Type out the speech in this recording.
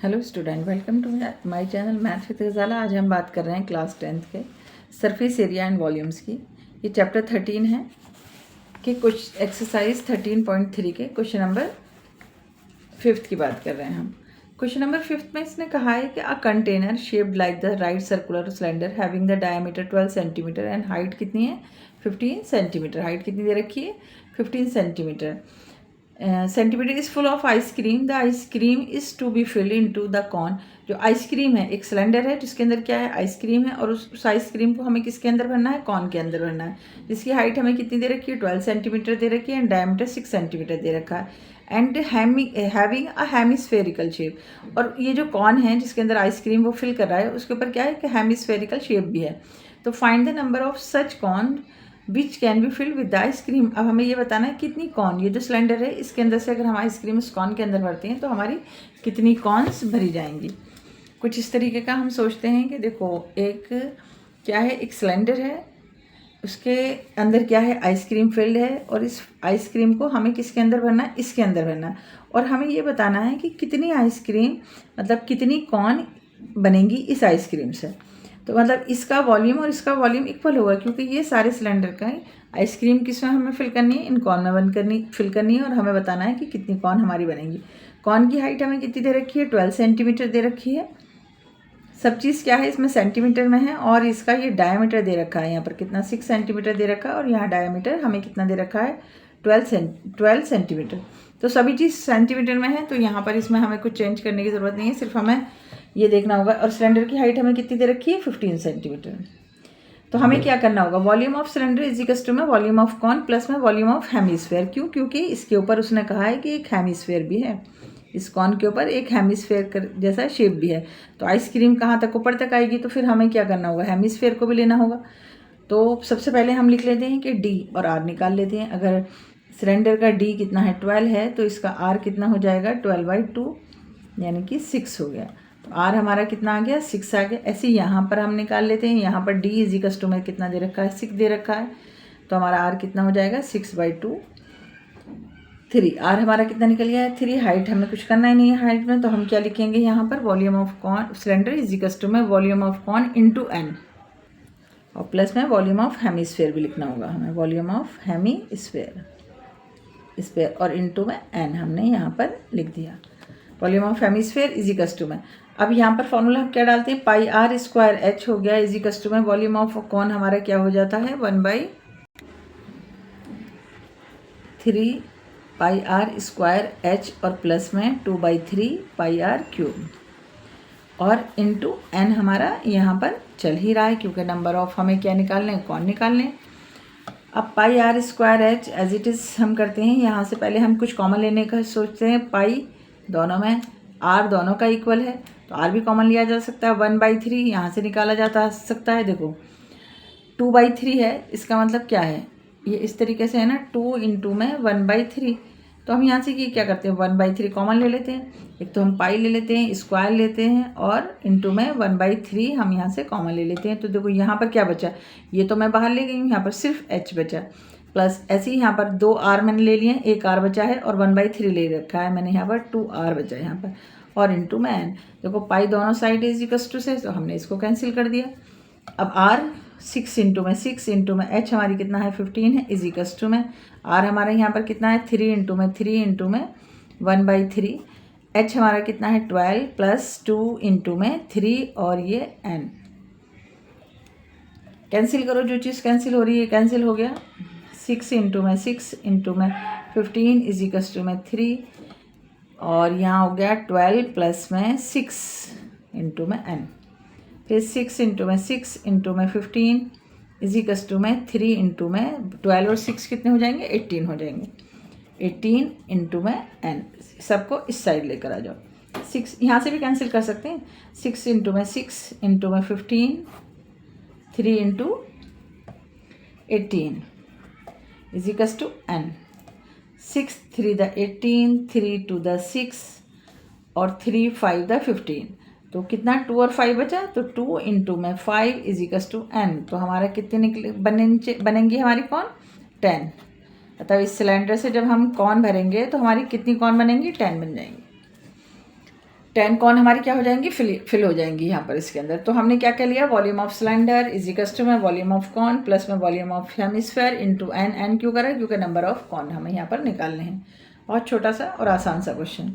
Hello student, welcome to my channel math with Gazala. आज हम बात कर रहे हैं क्लास 10th के सरफेस एरिया एंड वॉल्यूम्स की। ये चैप्टर 13 है कि कुछ एक्सरसाइज 13.3 के क्वेश्चन नंबर 5 की बात कर रहे हैं हम। क्वेश्चन नंबर 5 में इसने कहा है कि a container shaped like the right circular cylinder having the diameter 12 centimetre and height कितनी है 15 सेंटीमीटर। हाइट कितनी दे रखी है 15 centimetre. Centimetre is full of ice cream. The ice cream is to be filled in to the cone. जो ice cream है एक cylinder है जिसके अंदर क्या है आइसक्रीम है, और उस आइसक्रीम को हमें किसके अंदर भरना है कॉन के अंदर भरना है, जिसकी हाइट हमें कितनी दे रखी है 12 सेंटीमीटर दे रखी है एंड डायमीटर 6 सेंटीमीटर दे रखा है and having a hemispherical shape. और ये जो कॉन है जिसके अंदर आइसक्रीम वो फिल कर रहा है उसके ऊपर क्या है कि हेमिस्फेरिकल शेप भी है। तो find the number of such cone which can be filled with the ice cream. अब हमें ये बताना है कितनी कॉन, ये जो सिलेंडर है इसके अंदर से अगर हम आइसक्रीम इस कॉन के अंदर भरते हैं तो हमारी कितनी कॉन्स भरी जाएंगी। कुछ इस तरीके का हम सोचते हैं कि देखो एक क्या है, एक सिलेंडर है, उसके अंदर क्या है आइसक्रीम फिल्ड है, और इस आइसक्रीम को हमें किसके अंदर भरना है इसके अंदर भरना है, और हमें ये बताना है कि कितनी आइसक्रीम मतलब कितनी कॉन बनेंगी इस आइसक्रीम से। तो मतलब इसका वॉल्यूम और इसका वॉल्यूम इक्वल होगा क्योंकि ये सारे सिलेंडर का आइसक्रीम किस में हमें फिल करनी है, इन कॉन में फिल करनी है, और हमें बताना है कि कितनी कॉन हमारी बनेंगी। कॉन की हाइट हमें कितनी दे रखी है 12 सेंटीमीटर दे रखी है। सब चीज़ क्या है इसमें सेंटीमीटर में है, और इसका ये डायमीटर दे रखा है यहाँ पर कितना 6 सेंटीमीटर दे रखा है, और यहाँ डायमीटर हमें कितना दे रखा है 12 सेंटीमीटर। तो सभी चीज़ सेंटीमीटर में है, तो यहाँ पर इसमें हमें कुछ चेंज करने की ज़रूरत नहीं है, सिर्फ हमें ये देखना होगा। और सिलेंडर की हाइट हमें कितनी दे रखी है 15 सेंटीमीटर। तो हमें क्या करना होगा, volume of cylinder is equal to में वॉल्यूम ऑफ कॉन प्लस में वॉल्यूम ऑफ हेमिस्फेयर। क्यों? क्योंकि इसके ऊपर उसने कहा है कि एक हेमिस्फेयर भी है, इस कॉन के ऊपर एक हेमिस्फेयर जैसा शेप भी है। तो आइसक्रीम कहाँ तक ऊपर तक आएगी, तो फिर हमें क्या करना होगा हेमिस्फेयर को भी लेना होगा। तो सबसे पहले हम लिख लेते हैं कि डी और आर निकाल लेते हैं। अगर सिलेंडर का डी कितना है 12 है तो इसका आर कितना हो जाएगा 12/2 यानी कि 6 हो गया। तो आर हमारा कितना आ गया 6 आ गया। ऐसे यहाँ पर हम निकाल लेते हैं, यहाँ पर डी इज इक्वल टू में कितना दे रखा है 6 दे रखा है, तो हमारा आर कितना हो जाएगा 6/2 3। आर हमारा कितना निकल गया है 3। हाइट हमें कुछ करना ही नहीं है हाइट में, तो हम क्या लिखेंगे यहाँ पर volume of cone cylinder is equal to में volume of cone into n, और प्लस में वॉल्यूम ऑफ हेमिस्फेयर भी लिखना होगा हमें, वॉल्यूम ऑफ हेमिस्फेयर स्फेयर, और इंटू में एन हमने यहाँ पर लिख दिया। Volume of hemisphere is equal to में, अब यहाँ पर फॉर्मूला हम क्या डालते हैं पाई आर स्क्वायर एच हो गया इज इक्वल टू में वॉल्यूम ऑफ कॉन हमारा क्या हो जाता है 1/3 पाई आर स्क्वायर एच, और प्लस में 2/3 पाई आर क्यूब, और इंटू एन हमारा यहाँ पर चल ही रहा है क्योंकि नंबर ऑफ हमें क्या निकालने हैं कौन निकालने हैं। अब pi r square h as it is हम करते हैं, यहाँ से पहले हम कुछ कॉमन लेने का सोचते हैं। पाई दोनों में आर दोनों का इक्वल है तो आर भी कॉमन लिया जा सकता है। 1/3 यहाँ से निकाला जाता सकता है। देखो 2/3 है, इसका मतलब क्या है ये इस तरीके से है ना 2 इंटू में 1/3, तो हम यहाँ से ये क्या करते हैं 1/3 कॉमन ले लेते हैं। एक तो हम पाई ले लेते हैं स्क्वायर लेते हैं और इंटू में 1/3 हम यहाँ से कॉमन ले लेते हैं। तो देखो यहाँ पर क्या बचा, ये तो मैं बाहर ले गई हूँ, यहाँ पर सिर्फ एच बचा, प्लस ऐसे ही यहाँ पर 2 आर मैंने ले लिए, 1 आर बचा है, और 1/3 ले रखा है मैंने यहाँ पर 2 आर बचा है यहाँ पर, और इंटू में एन। देखो पाई दोनों साइड इज इक्वल टू से, तो हमने इसको कैंसिल कर दिया। अब आर 6 इंटू में एच हमारी कितना है 15 है इज इक्वल टू में आर हमारा यहाँ पर कितना है 3 इंटू में 1/3, एच हमारा कितना है 12 प्लस 2 इंटू में 3, और ये एन। कैंसिल करो, जो चीज़ कैंसिल हो रही है कैंसिल हो गया। 6 इंटू में 15 इज इक्वल टू में 3, और यहाँ हो गया 12 प्लस में 6 इंटू में एन। फिर 6 इंटू में 15 इज इक्वल टू में 3 इंटू में 12 और 6 कितने हो जाएंगे 18 हो जाएंगे, 18 इंटू में एन। सबको इस साइड लेकर आ जाओ, 6 यहाँ से भी कैंसिल कर सकते हैं। 6 इंटू में 15 3 into 18 is equal to n. 6 3 द 18, 3 2 द 6, और 3 5 द 15, तो कितना 2 और 5 बचा, तो 2 इंटू में 5 इज इक्वल टू एन। तो हमारा कितने निकले बनेंगी हमारी कौन 10। मतलब इस सिलेंडर से जब हम कौन भरेंगे तो हमारी कितनी कौन बनेंगी 10 बन जाएंगी। 10 कॉन हमारी क्या हो जाएंगी, फिल हो जाएंगी यहाँ पर इसके अंदर। तो हमने क्या क्या लिया, volume of cylinder is equals to में वॉल्यूम ऑफ कॉन प्लस में volume of hemisphere into n. N क्यों करा, क्योंकि नंबर ऑफ कॉन हमें यहाँ पर निकालने हैं। बहुत छोटा सा और आसान सा क्वेश्चन।